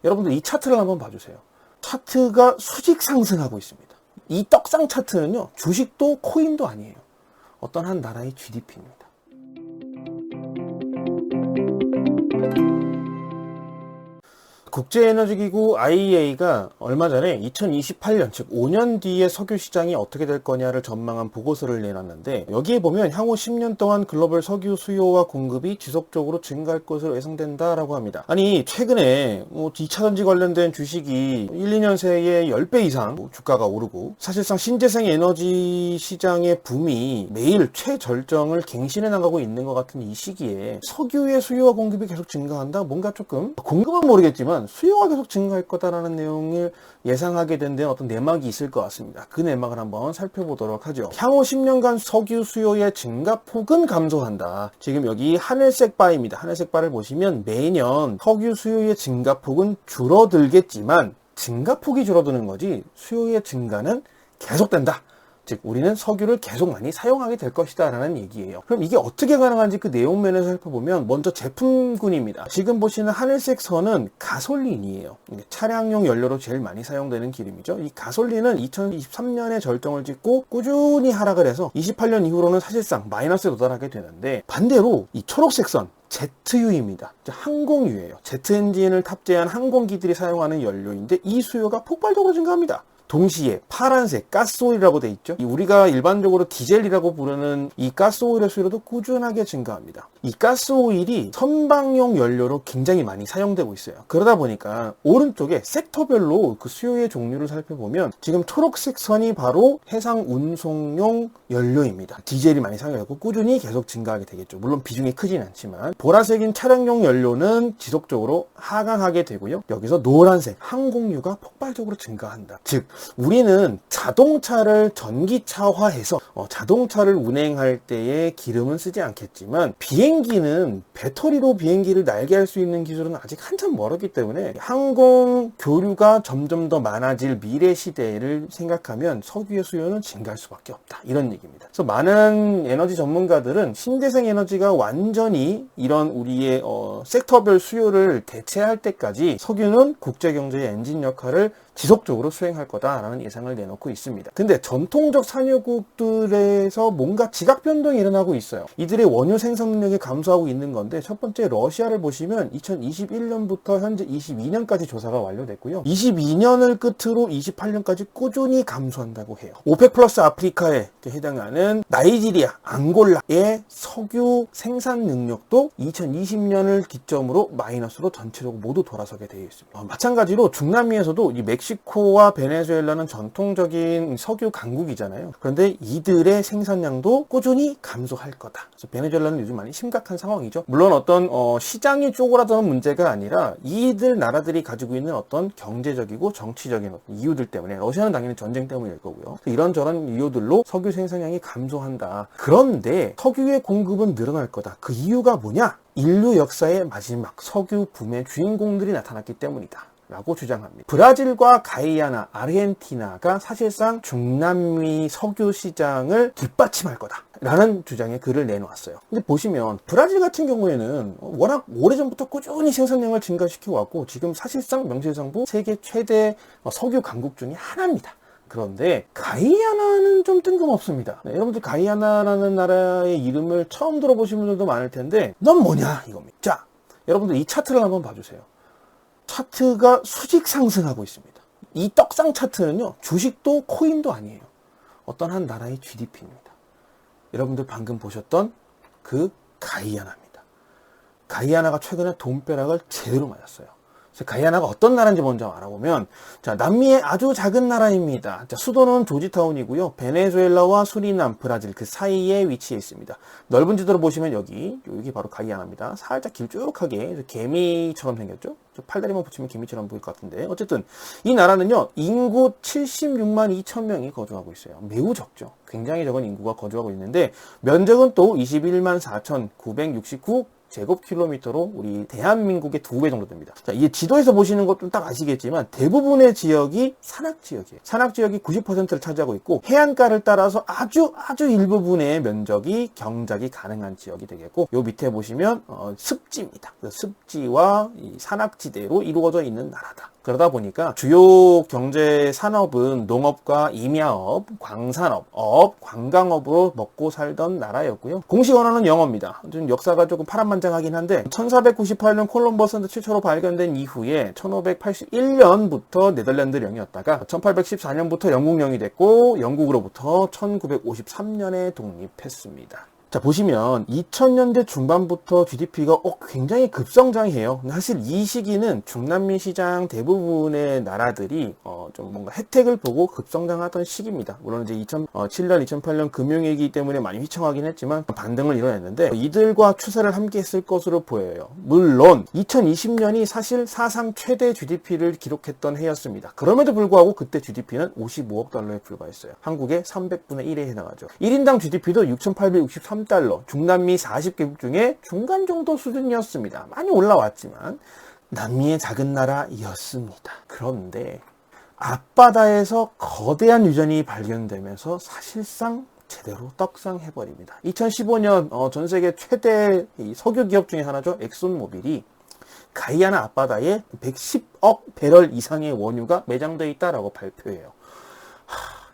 여러분들 이 차트를 한번 봐주세요. 차트가 수직 상승하고 있습니다. 이 떡상 차트는요, 주식도 코인도 아니에요. 어떤 한 나라의 GDP입니다. 국제에너지기구 IEA가 얼마 전에 2028년, 즉 5년 뒤에 석유 시장이 어떻게 될 거냐를 전망한 보고서를 내놨는데, 여기에 보면 향후 10년 동안 글로벌 석유 수요와 공급이 지속적으로 증가할 것으로 예상된다라고 합니다. 아니, 최근에 2차전지 관련된 주식이 1, 2년 새에 10배 이상 주가가 오르고, 사실상 신재생 에너지 시장의 붐이 매일 최절정을 갱신해 나가고 있는 것 같은 이 시기에 석유의 수요와 공급이 계속 증가한다? 뭔가 조금, 공급은 모르겠지만 수요가 계속 증가할 거다라는 내용을 예상하게 된 데는 어떤 내막이 있을 것 같습니다. 그 내막을 한번 살펴보도록 하죠. 향후 10년간 석유 수요의 증가폭은 감소한다. 지금 여기 하늘색 바입니다. 하늘색 바를 보시면 매년 석유 수요의 증가폭은 줄어들겠지만 증가폭이 줄어드는 거지 수요의 증가는 계속된다. 즉 우리는 석유를 계속 많이 사용하게 될 것이다 라는 얘기예요. 그럼 이게 어떻게 가능한지 그 내용 면에서 살펴보면, 먼저 제품군입니다. 지금 보시는 하늘색 선은 가솔린이에요. 차량용 연료로 제일 많이 사용되는 기름이죠. 이 가솔린은 2023년에 절정을 찍고 꾸준히 하락을 해서 28년 이후로는 사실상 마이너스에 도달하게 되는데, 반대로 이 초록색 선 제트유입니다. 항공유예요. 제트 엔진을 탑재한 항공기들이 사용하는 연료인데 이 수요가 폭발적으로 증가합니다. 동시에 파란색 가스오일이라고 돼 있죠. 우리가 일반적으로 디젤이라고 부르는 이 가스오일의 수요도 꾸준하게 증가합니다. 이 가스오일이 선박용 연료로 굉장히 많이 사용되고 있어요. 그러다 보니까 오른쪽에 섹터별로 그 수요의 종류를 살펴보면, 지금 초록색 선이 바로 해상 운송용 연료입니다. 디젤이 많이 사용되고 꾸준히 계속 증가하게 되겠죠. 물론 비중이 크진 않지만. 보라색인 차량용 연료는 지속적으로 하강하게 되고요. 여기서 노란색 항공유가 폭발적으로 증가한다. 즉 우리는 자동차를 전기차화해서 자동차를 운행할 때에 기름은 쓰지 않겠지만, 비행기는 배터리로 비행기를 날게 할 수 있는 기술은 아직 한참 멀었기 때문에 항공 교류가 점점 더 많아질 미래 시대를 생각하면 석유의 수요는 증가할 수밖에 없다, 이런 얘기입니다. 그래서 많은 에너지 전문가들은 신재생 에너지가 완전히 이런 우리의 섹터별 수요를 대체할 때까지 석유는 국제경제의 엔진 역할을 지속적으로 수행할 거다라는 예상을 내놓고 있습니다. 근데 전통적 산유국들에서 뭔가 지각 변동이 일어나고 있어요. 이들의 원유 생산 능력이 감소하고 있는 건데, 첫 번째 러시아를 보시면 2021년부터 현재 22년까지 조사가 완료됐고요. 22년을 끝으로 28년까지 꾸준히 감소한다고 해요. 오펙 플러스 아프리카에 해당하는 나이지리아, 앙골라의 석유 생산 능력도 2020년을 기점으로 마이너스로 전체적으로 모두 돌아서게 되어 있습니다. 마찬가지로 중남미에서도 이 멕시코와 베네수엘라는 전통적인 석유 강국이잖아요. 그런데 이들의 생산량도 꾸준히 감소할 거다. 그래서 베네수엘라는 요즘 많이 심각한 상황이죠. 물론 어떤 시장이 쪼그라드는 문제가 아니라 이들 나라들이 가지고 있는 어떤 경제적이고 정치적인 어떤 이유들 때문에, 러시아는 당연히 전쟁 때문일 거고요. 이런저런 이유들로 석유 생산량이 감소한다. 그런데 석유의 공급은 늘어날 거다. 그 이유가 뭐냐? 인류 역사의 마지막 석유 붐의 주인공들이 나타났기 때문이다 라고 주장합니다. 브라질과 가이아나, 아르헨티나가 사실상 중남미 석유 시장을 뒷받침할 거다 라는 주장의 글을 내놓았어요. 근데 보시면 브라질 같은 경우에는 워낙 오래전부터 꾸준히 생산량을 증가시키고 왔고, 지금 사실상 명실상부 세계 최대 석유 강국 중에 하나입니다. 그런데 가이아나는 좀 뜬금없습니다. 네, 여러분들 가이아나라는 나라의 이름을 처음 들어보신 분들도 많을 텐데, 넌 뭐냐 이겁니다. 자, 여러분들 이 차트를 한번 봐주세요. 차트가 수직 상승하고 있습니다. 이 떡상 차트는요, 주식도 코인도 아니에요. 어떤 한 나라의 GDP입니다. 여러분들 방금 보셨던 그 가이아나입니다. 가이아나가 최근에 돈벼락을 제대로 맞았어요. 가이아나가 어떤 나라인지 먼저 알아보면, 자, 남미의 아주 작은 나라입니다. 자, 수도는 조지타운이고요. 베네수엘라와 수리남, 브라질 그 사이에 위치해 있습니다. 넓은 지도로 보시면 여기 바로 가이아나입니다. 살짝 길쭉하게 개미처럼 생겼죠? 팔다리만 붙이면 개미처럼 보일 것 같은데, 어쨌든 이 나라는요, 인구 76만 2천 명이 거주하고 있어요. 매우 적죠. 굉장히 적은 인구가 거주하고 있는데, 면적은 또 21만 4,969 제곱킬로미터로 우리 대한민국의 2배 정도 됩니다. 자, 이게 지도에서 보시는 것도 딱 아시겠지만 대부분의 지역이 산악지역이에요. 산악지역이 90%를 차지하고 있고 해안가를 따라서 아주 일부분의 면적이 경작이 가능한 지역이 되겠고 요 밑에 보시면 습지입니다. 습지와 이 산악지대로 이루어져 있는 나라다. 그러다 보니까 주요 경제 산업은 농업과 임야업, 광산업, 관광업으로 먹고 살던 나라였고요. 공식 언어는 영어입니다. 좀 역사가 조금 파란만장하긴 한데 1498년 콜럼버스한테 최초로 발견된 이후에 1581년부터 네덜란드령이었다가 1814년부터 영국령이 됐고 영국으로부터 1953년에 독립했습니다. 자, 보시면 2000년대 중반부터 GDP가 굉장히 급성장해요. 사실 이 시기는 중남미 시장 대부분의 나라들이 좀 뭔가 혜택을 보고 급성장하던 시기입니다. 물론 이제 2007년, 2008년 금융위기 때문에 많이 휘청하긴 했지만 반등을 이뤄냈는데 이들과 추세를 함께 했을 것으로 보여요. 물론 2020년이 사실 사상 최대 GDP를 기록했던 해였습니다. 그럼에도 불구하고 그때 GDP는 55억 달러에 불과했어요. 한국의 300분의 1에 해당하죠. 1인당 GDP도 6,863 달러, 중남미 40개국 중에 중간 정도 수준이었습니다. 많이 올라왔지만 남미의 작은 나라였습니다. 그런데 앞바다에서 거대한 유전이 발견되면서 사실상 제대로 떡상해버립니다. 2015년 전 세계 최대 석유 기업 중에 하나죠. 엑손모빌이 가이아나 앞바다에 110억 배럴 이상의 원유가 매장되어 있다라고 발표해요.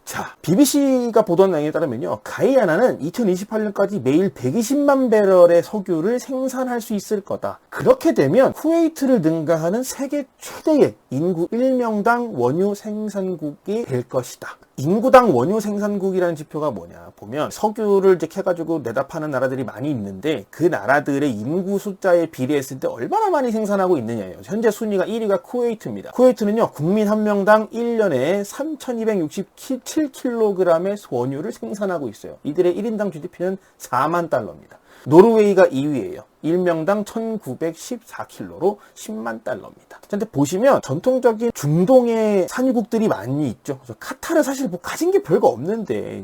자, BBC가 보도한 내용에 따르면요, 가이아나는 2028년까지 매일 120만 배럴의 석유를 생산할 수 있을 거다. 그렇게 되면 쿠웨이트를 능가하는 세계 최대의 인구 1명당 원유 생산국이 될 것이다. 인구당 원유 생산국이라는 지표가 뭐냐 보면 석유를 이제 캐가지고 내다 파는 나라들이 많이 있는데 그 나라들의 인구 숫자에 비례했을 때 얼마나 많이 생산하고 있느냐예요. 현재 순위가 1위가 쿠웨이트입니다. 쿠웨이트는요, 국민 한 명당 1년에 3,267kg의 원유를 생산하고 있어요. 이들의 1인당 GDP는 4만 달러입니다. 노르웨이가 2위예요. 1명당 1914kg로 10만 달러입니다. 근데 보시면 전통적인 중동의 산유국들이 많이 있죠. 그래서 카타르 사실 뭐 가진 게 별거 없는데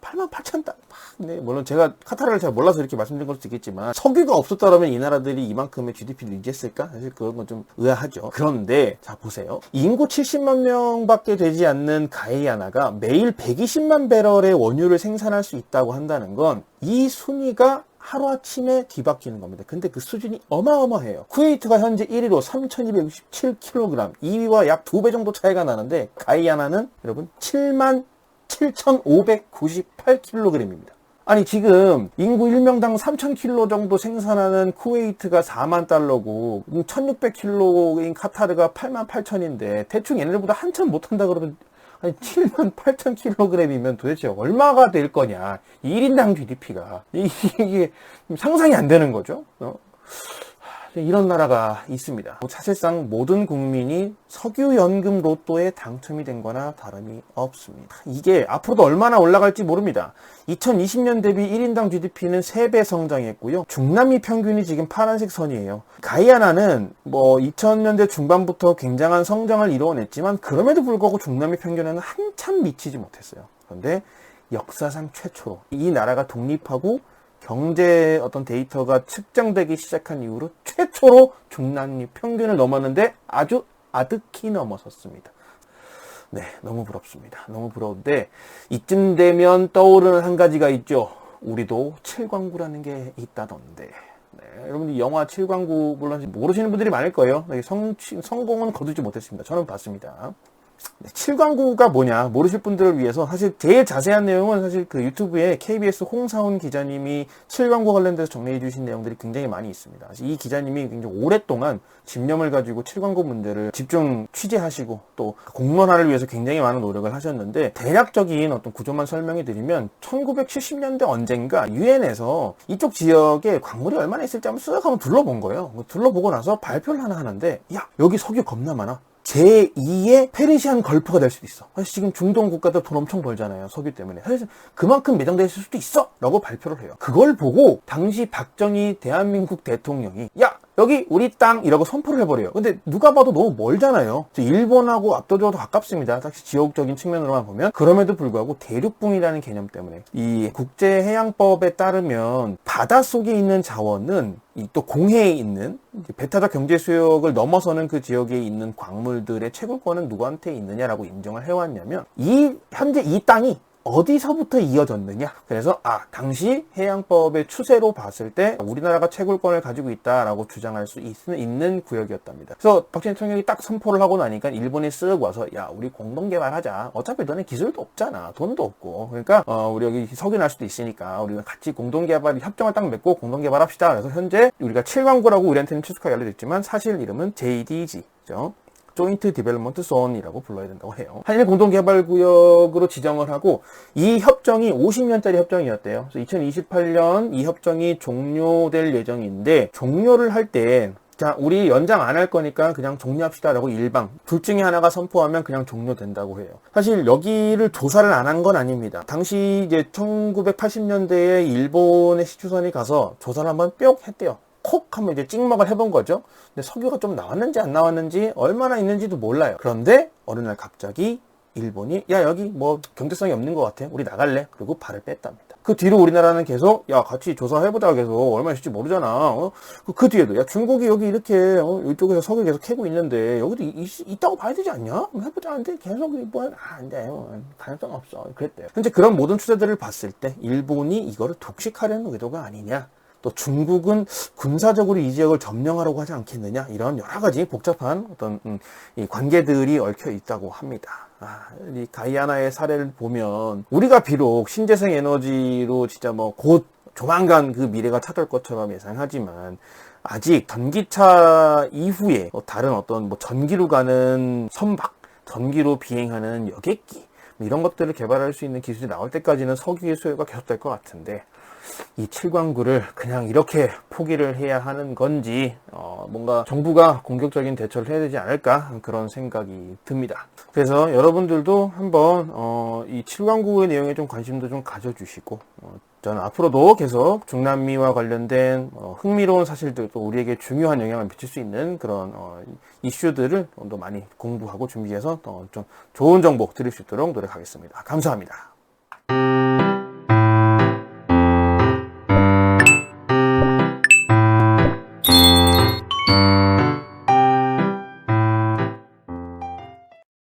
88,000달러. 네, 물론 제가 카타르를 잘 몰라서 이렇게 말씀드린 걸 수도 있겠지만 석유가 없었다면 이 나라들이 이만큼의 GDP를 유지했을까? 사실 그런 건 좀 의아하죠. 그런데 자 보세요. 인구 70만 명밖에 되지 않는 가이아나가 매일 120만 배럴의 원유를 생산할 수 있다고 한다는 건 이 순위가 하루아침에 뒤바뀌는 겁니다. 근데 그 수준이 어마어마해요. 쿠웨이트가 현재 1위로 3,267kg, 2위와 약 2배 정도 차이가 나는데 가이아나는 여러분 77,598kg입니다. 아니 지금 인구 1명당 3,000kg 정도 생산하는 쿠웨이트가 4만 달러고 1,600kg인 카타르가 88,000인데 대충 얘네들보다 한참 못한다 그러면 아니 78,000kg이면 도대체 얼마가 될 거냐. 1인당 GDP가 이게 상상이 안 되는 거죠. 이런 나라가 있습니다. 사실상 모든 국민이 석유연금 로또에 당첨이 된 거나 다름이 없습니다. 이게 앞으로도 얼마나 올라갈지 모릅니다. 2020년 대비 1인당 GDP는 3배 성장했고요. 중남미 평균이 지금 파란색 선이에요. 가이아나는 뭐 2000년대 중반부터 굉장한 성장을 이루어냈지만 그럼에도 불구하고 중남미 평균에는 한참 미치지 못했어요. 그런데 역사상 최초로 이 나라가 독립하고 경제 어떤 데이터가 측정되기 시작한 이후로 최초로 중남미 평균을 넘었는데 아주 아득히 넘어섰습니다. 네, 너무 부럽습니다. 너무 부러운데 이쯤 되면 떠오르는 한 가지가 있죠. 우리도 칠광구라는 게 있다던데. 네, 여러분들 영화 칠광구 물론 모르시는 분들이 많을 거예요. 성공은 거두지 못했습니다. 저는 봤습니다. 네, 칠광구가 뭐냐 모르실 분들을 위해서 사실 제일 자세한 내용은 사실 그 유튜브에 KBS 홍사훈 기자님이 칠광구 관련돼서 정리해 주신 내용들이 굉장히 많이 있습니다. 이 기자님이 굉장히 오랫동안 집념을 가지고 칠광구 문제를 집중 취재하시고 또 공론화를 위해서 굉장히 많은 노력을 하셨는데 대략적인 어떤 구조만 설명해 드리면 1970년대 언젠가 유엔에서 이쪽 지역에 광물이 얼마나 있을지 한번 쓱 한번 둘러본 거예요. 둘러보고 나서 발표를 하나 하는데 야 여기 석유 겁나 많아. 제2의 페르시안 걸프가 될 수도 있어. 사실 지금 중동 국가들 돈 엄청 벌잖아요. 석유 때문에. 사실 그만큼 매장될 수도 있어. 라고 발표를 해요. 그걸 보고 당시 박정희 대한민국 대통령이 야 여기 우리 땅 이라고 선포를 해버려요. 근데 누가 봐도 너무 멀잖아요. 일본하고 압도적으로 가깝습니다. 딱히 지역적인 측면으로만 보면. 그럼에도 불구하고 대륙붕이라는 개념 때문에 이 국제해양법에 따르면 바닷속에 있는 자원은 이 또 공해에 있는 배타적 경제 수역을 넘어서는 그 지역에 있는 광물들의 채굴권은 누구한테 있느냐라고 인정을 해왔냐면 현재 이 땅이 어디서부터 이어졌느냐. 그래서 당시 해양법의 추세로 봤을 때 우리나라가 채굴권을 가지고 있다라고 주장할 수 있는 구역이었답니다. 그래서 박정희 대통령이 딱 선포를 하고 나니까 일본이 쓱 와서 야 우리 공동개발하자. 어차피 너네 기술도 없잖아. 돈도 없고. 그러니까 우리 여기 석유 날 수도 있으니까 우리가 같이 공동개발 협정을 딱 맺고 공동개발합시다. 그래서 현재 우리가 7광구라고 우리한테는 친숙하게 알려졌지만 사실 이름은 JDG죠. 조인트 디벨롭먼트 존이라고 불러야 된다고 해요. 한일 공동개발구역으로 지정을 하고 이 협정이 50년짜리 협정이었대요. 그래서 2028년 이 협정이 종료될 예정인데 종료를 할 때 자, 우리 연장 안 할 거니까 그냥 종료합시다 라고 일방 둘 중에 하나가 선포하면 그냥 종료된다고 해요. 사실 여기를 조사를 안 한 건 아닙니다. 당시 이제 1980년대에 일본의 시추선이 가서 조사를 한번 뿅 했대요. 콕 하면 이제 찍먹을 해본 거죠. 근데 석유가 좀 나왔는지 안 나왔는지 얼마나 있는지도 몰라요. 그런데 어느 날 갑자기 일본이 야 여기 뭐 경제성이 없는 것 같아. 우리 나갈래. 그리고 발을 뺐답니다. 그 뒤로 우리나라는 계속 야 같이 조사해보자 계속 얼마 있을지 모르잖아. 그 뒤에도 야 중국이 여기 이렇게 이쪽에서 석유 계속 캐고 있는데 여기도 있다고 봐야 되지 않냐? 해보자 하는데 계속 안 돼. 가능성 없어. 그랬대요. 현재 그런 모든 추세들을 봤을 때 일본이 이거를 독식하려는 의도가 아니냐. 또 중국은 군사적으로 이 지역을 점령하려고 하지 않겠느냐 이런 여러 가지 복잡한 어떤 이 관계들이 얽혀 있다고 합니다. 이 가이아나의 사례를 보면 우리가 비록 신재생 에너지로 진짜 뭐 곧 조만간 그 미래가 찾아올 것처럼 예상하지만 아직 전기차 이후에 다른 어떤 뭐 전기로 가는 선박, 전기로 비행하는 여객기 이런 것들을 개발할 수 있는 기술이 나올 때까지는 석유의 수요가 계속될 것 같은데 이 7광구를 그냥 이렇게 포기를 해야 하는 건지 뭔가 정부가 공격적인 대처를 해야 되지 않을까 그런 생각이 듭니다. 그래서 여러분들도 한번 이 7광구의 내용에 좀 관심도 좀 가져주시고 저는 앞으로도 계속 중남미와 관련된 흥미로운 사실들도 우리에게 중요한 영향을 미칠 수 있는 그런 이슈들을 좀 더 많이 공부하고 준비해서 좀 좋은 정보 드릴 수 있도록 노력하겠습니다. 감사합니다.